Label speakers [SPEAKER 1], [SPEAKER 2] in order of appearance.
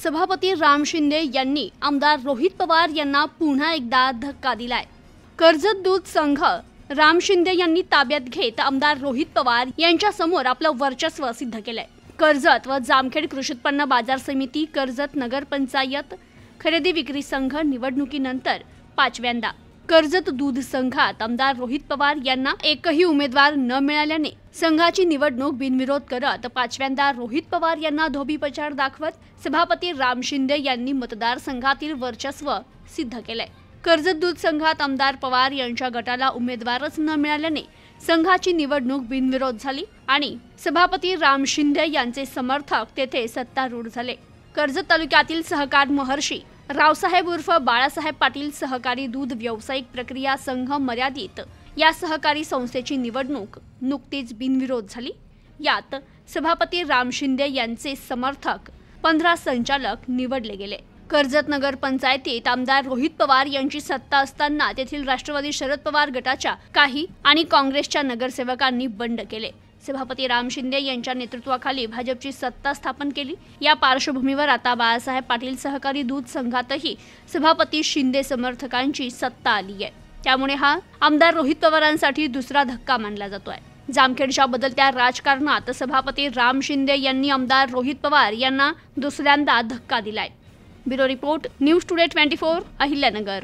[SPEAKER 1] सभापती राम शिंदे यांनी आमदार रोहित पवार यांना पुन्हा एकदा धक्का दिलाय। कर्जत दूध संघ राम शिंदे यांनी ताब्यात घेत आमदार रोहित पवार यांच्या समोर आपलं वर्चस्व सिद्ध केलंय। कर्जत व जामखेड कृषी उत्पन्न बाजार समिती, कर्जत नगर पंचायत खरेदी विक्री संघ निवडणुकीनंतर पाचव्यांदा कर्जत दूध संघात आमदार रोहित पवार यांना एकही उमेदवार न मिळाल्याने संघाची निवडणूक बिनविरोध करत पाचव्यांदा रोहित पवार यांना धोबीपछाड दाखवत सभापती राम शिंदे यांनी मतदारसंघातील वर्चस्व सिद्ध केलंय। कर्जत दूध संघात आमदार पवार यांच्या गटाला उमेदवारच न मिळाल्याने संघाची निवडणूक बिनविरोध झाली आणि सभापती राम शिंदे यांचे समर्थक तेथे सत्तारूढ झाले। कर्जत तालुक्यातील सहकार महर्षी रावसाहेब उर्फ बाळासाहेब पाटील सहकारी दूध व्यावसायिक प्रक्रिया संघ मर्यादित या सहकारी संस्थेची निवडणूक नुकतीच बिनविरोध झाली। यात सभापती राम शिंदे यांचे समर्थक 15 संचालक निवडले गेले। कर्जत नगर पंचायतीत आमदार रोहित पवार यांची सत्ता असताना तेथील राष्ट्रवादी शरद पवार गटाच्या काही आणि काँग्रेसच्या नगरसेवकांनी बंड केले। सभापती राम शिंदे यांच्या नेतृत्वाखाली भाजपची सत्ता स्थापन केली। या पार्श्वभूमीवर आता बाळासाहेब पाटील सहकारी दूध संघातही सभापती शिंदे समर्थकांची सत्ता आली आहे। त्यामुळे हा आमदार रोहित पवारांसाठी दुसरा धक्का मानला जातोय। जामखेडच्या बदलत्या राजकारणात सभापती राम शिंदे यांनी आमदार रोहित पवार यांना दुसऱ्यांदा धक्का दिलाय। Bureau report, news today 24, Ahilyanagar.